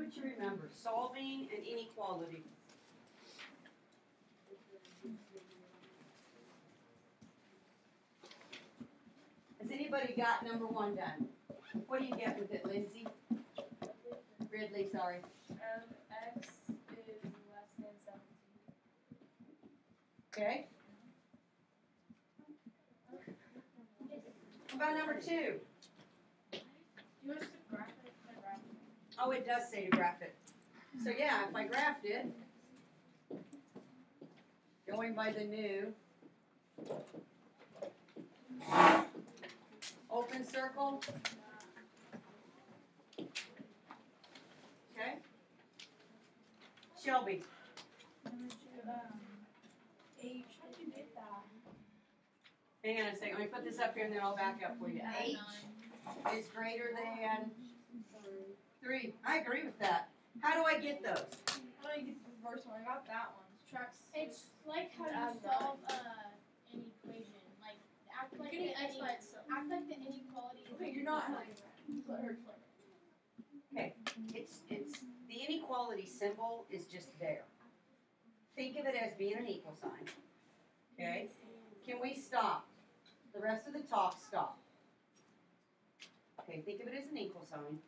what you remember. Solving an inequality. Has anybody got number 1 done? What do you get with it, Lindsay? Ridley, sorry. X is less than 17. Okay. What about number 2? Do you want us to graph it? Oh, it does say to graph it. So yeah, if I graphed it, going by the new open circle. Okay. Shelby. Number 2, H. How'd you get that? Hang on a second. Let me put this up here and then I'll back up for you. H is greater than 3. I agree with that. How do I get those? How do you get the first one? I got that one. Subtract 6. It's like how you Add solve an equation. Like act like Getting the X by itself. act like the inequality. is Okay, like you're not the like sign. let her explain. Okay. It's the inequality symbol is just there. Think of it as being an equal sign. Okay. Can we stop? The rest of the talk stop. Okay, think of it as an equal sign.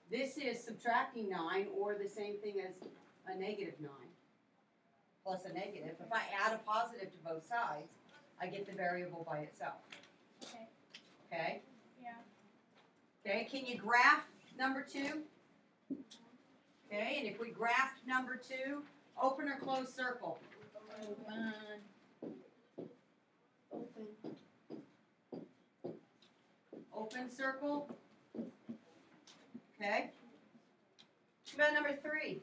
This is subtracting 9, or the same thing as a negative 9 plus a negative. If I add a positive to both sides, I get the variable by itself. Okay. Okay? Yeah. Okay, can you graph number 2? Okay, and if we graphed number 2, open or close circle? Open. Open circle. Okay. What about number 3?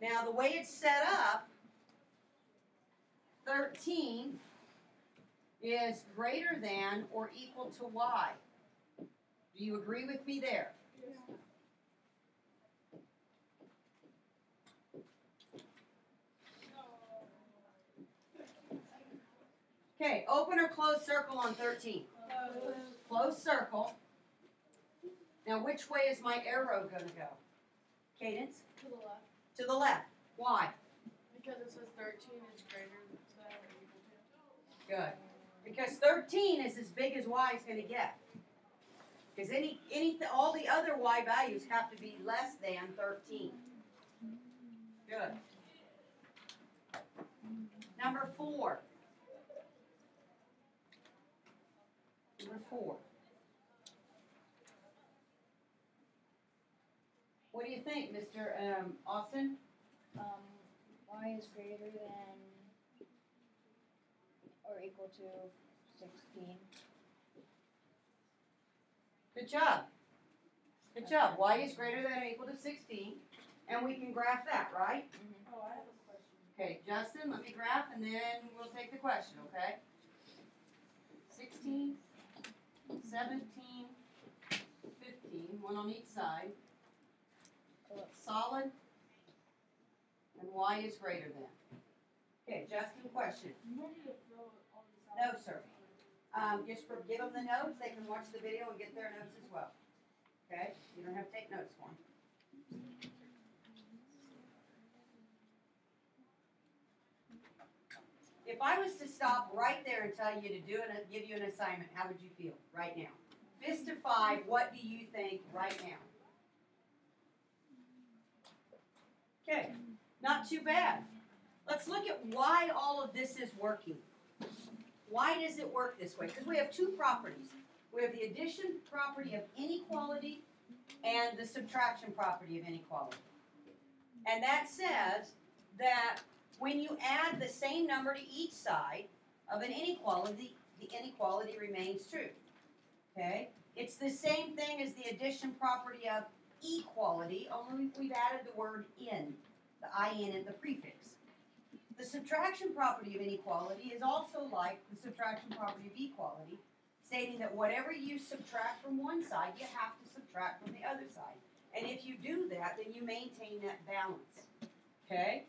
Now the way it's set up, 13 is greater than or equal to y. Do you agree with me there? Okay, open or close circle on 13? Close circle. Now which way is my arrow going to go? Cadence? To the left. To the left. Why? Because it says 13 is greater than or equal to. Good. Because 13 is as big as y is going to get. Because all the other y values have to be less than 13. Good. Number 4. Number 4. What do you think, Mr. Austin? Y is greater than or equal to 16. Good job. Good job. Y is greater than or equal to 16. And we can graph that, right? Oh, I have a question. Okay, Justin, let me graph and then we'll take the question, okay? 16, 17, 15, one on each side. Solid. And y is greater than. Okay, Justin, question. You want me to throw all these out? No, sir. Just give them the notes. They can watch the video and get their notes as well. Okay? You don't have to take notes for them. If I was to stop right there and tell you to do it and give you an assignment, how would you feel right now? Fist of 5, what do you think right now? Okay, not too bad. Let's look at why all of this is working. Why does it work this way? Because we have 2 properties. We have the addition property of inequality and the subtraction property of inequality. And that says that when you add the same number to each side of an inequality, the inequality remains true. Okay? It's the same thing as the addition property of equality, only we've added the word in, the in and the prefix. The subtraction property of inequality is also like the subtraction property of equality, stating that whatever you subtract from one side, you have to subtract from the other side. And if you do that, then you maintain that balance. Okay?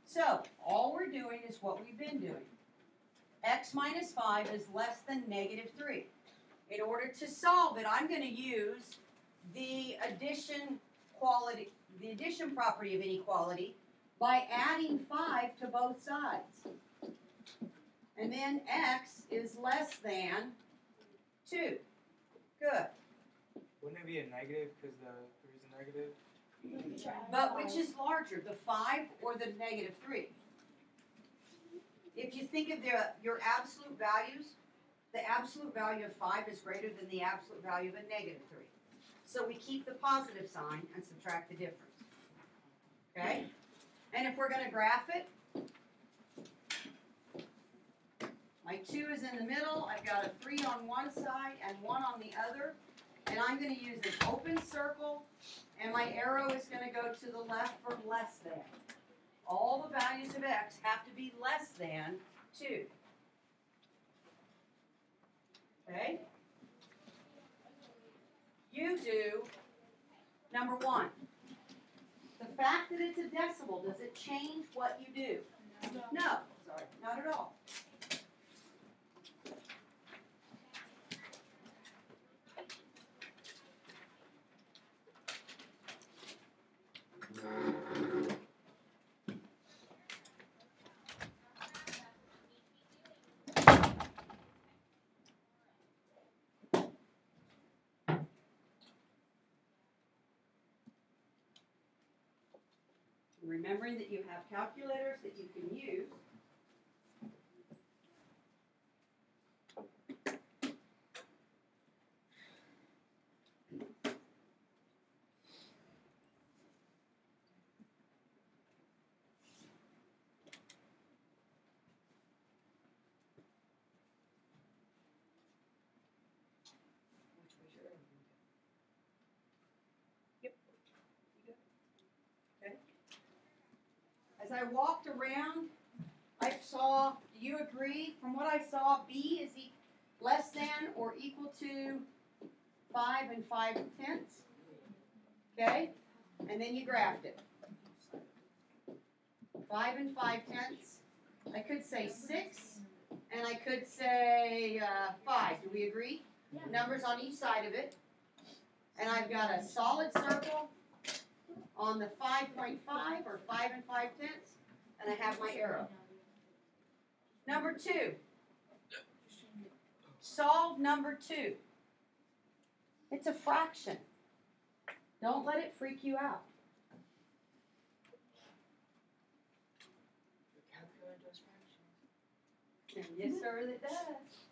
So, all we're doing is what we've been doing. X minus 5 is less than negative 3. In order to solve it, I'm gonna use the addition property of inequality by adding 5 to both sides. And then x is less than 2. Good. Wouldn't it be a negative because the 3 is a negative? But which is larger, the 5 or the negative 3? If you think of your absolute values, the absolute value of 5 is greater than the absolute value of a negative 3. So we keep the positive sign and subtract the difference. Okay? And if we're going to graph it, my 2 is in the middle, I've got a 3 on one side and 1 on the other, and I'm going to use an open circle, and my arrow is going to go to the left for less than. All the values of x have to be less than 2. Okay? You do number 1. The fact that it's a decimal, does it change what you do? No. Sorry, not at all. Remembering that you have calculators that you can use. As I walked around, I saw, do you agree? From what I saw, B is less than or equal to 5 and 5/10. Okay? And then you graphed it. 5 and 5/10. I could say 6, and I could say 5. Do we agree? Yeah. Numbers on each side of it. And I've got a solid circle on the 5.5 or 5 and 5/10, and I have my arrow. Number 2. Solve number 2. It's a fraction. Don't let it freak you out. The calculator does fractions. Yes, sir, it does.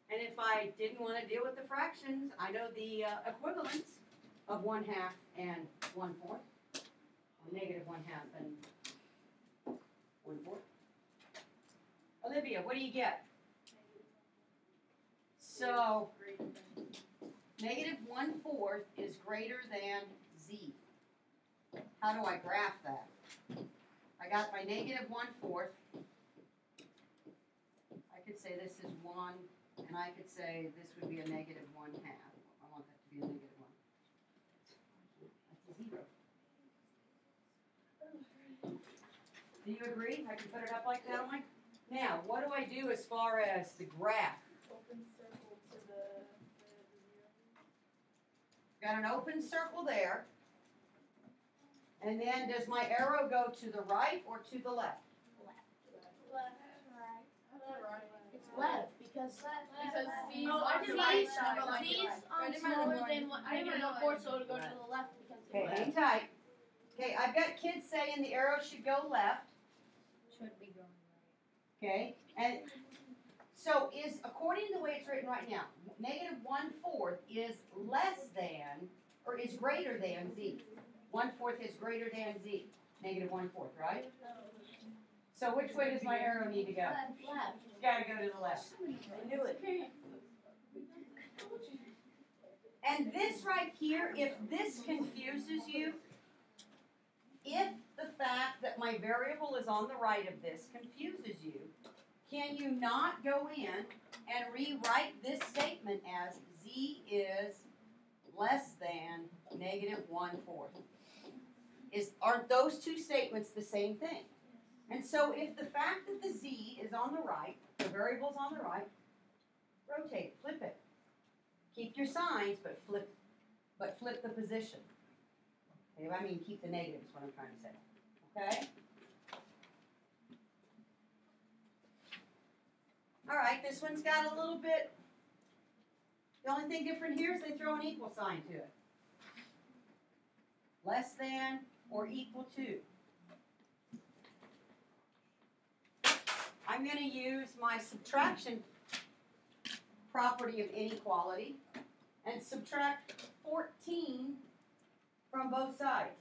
And if I didn't want to deal with the fractions, I know the equivalence of 1/2 and 1/4, or negative 1/2 and 1/4. Olivia, what do you get? So, negative 1/4 is greater than z. How do I graph that? I got my negative 1/4. I could say this is 1, and I could say this would be a negative 1/2. I want that to be a negative 1. That's a 0. Do you agree? I can put it up like that, Mike? Now, what do I do as far as the graph? Open circle to the 0. Got an open circle there. And then does my arrow go to the right or to the left? It's left because Because C's Oh, on I the did right C's side. C's smaller than what I didn't know for, so it'll go to the left because Okay, hang tight. Okay, I've got kids saying the arrow should go left. Should be going Okay, and so according to the way it's written right now, negative 1/4 is less than, or is greater than z. 1/4 is greater than z. Negative 1/4, right? So which way does my arrow need to go? left. It's gotta go to the left. I knew it. And this right here, if this confuses you, if the fact that my variable is on the right of this confuses you, can you not go in and rewrite this statement as z is less than negative 1/4? Aren't those two statements the same thing? And so if the fact that the z is on the right, the variable's on the right, rotate, flip it. Keep your signs, but flip the position. Okay, I mean, keep the negatives, what I'm trying to say. Okay? All right, this one's got a little bit, the only thing different here is they throw an equal sign to it. Less than or equal to. I'm going to use my subtraction property of inequality and subtract 14 from both sides.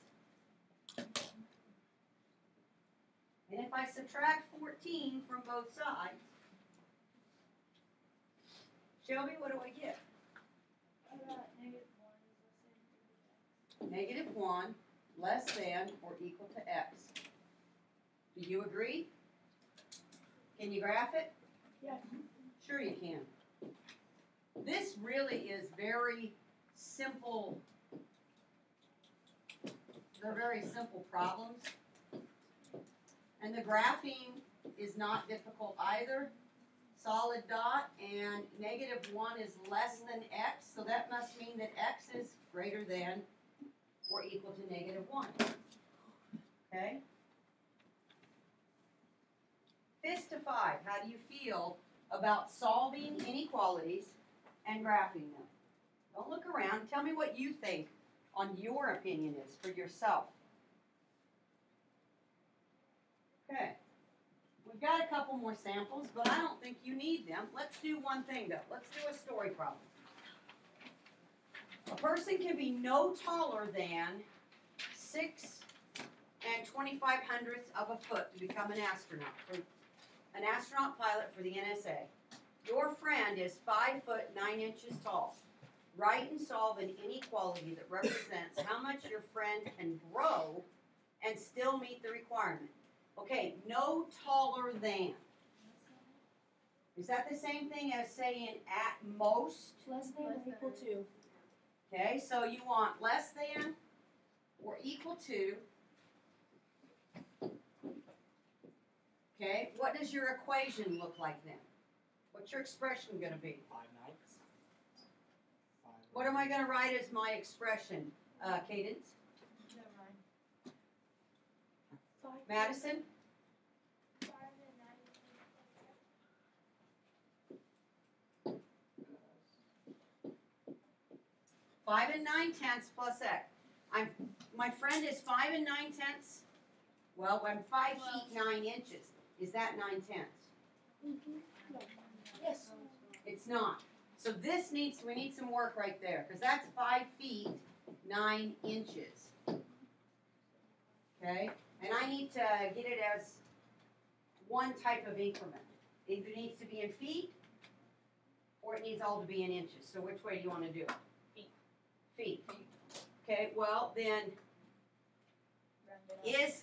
And if I subtract 14 from both sides, Shelby, what do I get? -1 less than or equal to x. Do you agree? Can you graph it? Yes. Sure you can. This really is very simple. They're very simple problems. And the graphing is not difficult either. Solid dot and -1 is less than x, so that must mean that x is greater than or equal to -1. Okay? Fist to 5, how do you feel about solving inequalities and graphing them? Don't look around. Tell me what you think on your opinion is for yourself. Okay. We've got a couple more samples, but I don't think you need them. Let's do one thing though. Let's do a story problem. A person can be no taller than 6 25/100ths of a foot to become an astronaut, an astronaut pilot for the NSA. Your friend is 5 foot 9 inches tall. Write and solve an inequality that represents how much your friend can grow and still meet the requirement. Okay, no taller than. Is that the same thing as saying at most? Less than or equal to. Okay, so you want less than or equal to. Okay, what does your equation look like then? What's your expression going to be? 5/9. What am I going to write as my expression, Cadence? Never mind. Madison? 5 9/10 plus x. My friend is 5 9/10. Well, I'm 5 feet 9 inches. Is that 9/10? Yes. It's not. So we need some work right there, because that's 5 feet 9 inches. Okay? And I need to get it as one type of increment. It either needs to be in feet, or it needs all to be in inches. So which way do you want to do it? Feet. Okay, well then,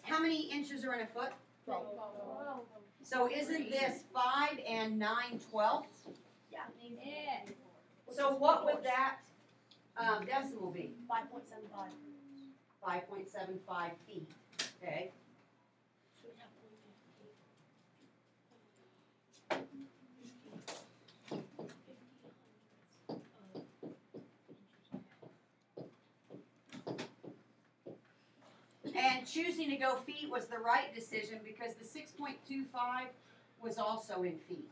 how many inches are in a foot? 12. So isn't this 5 9/12? Yeah. Yeah. So what would that decimal be? 5.75. 5.75 feet. Okay. And choosing to go feet was the right decision because the 6.25 was also in feet.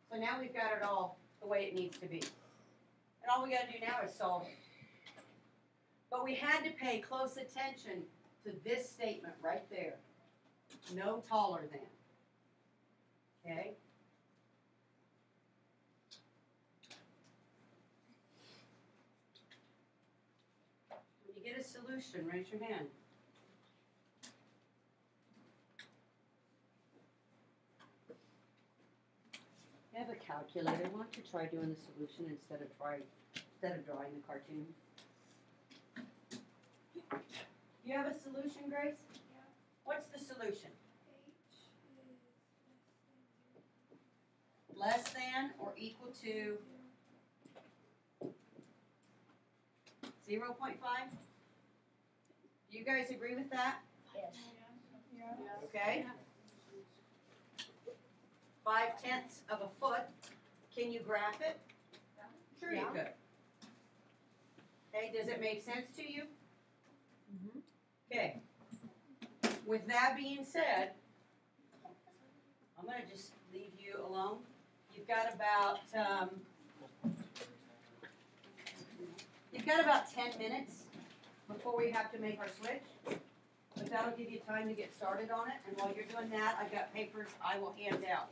So now we've got it all the way it needs to be. And all we got to do now is solve it. But we had to pay close attention to this statement right there. No taller than. Okay? When you get a solution, raise your hand. You have a calculator. Why don't you try doing the solution instead of drawing the cartoon? You have a solution, Grace? Yeah. What's the solution? H Less than or equal to 0.5? Do you guys agree with that? Yes. Okay. 5/10 of a foot Can you graph it? Sure you could. Okay, does it make sense to you? Okay. With that being said, I'm gonna just leave you alone. You've got about 10 minutes before we have to make our switch. But that'll give you time to get started on it, and while you're doing that, I've got papers I will hand out.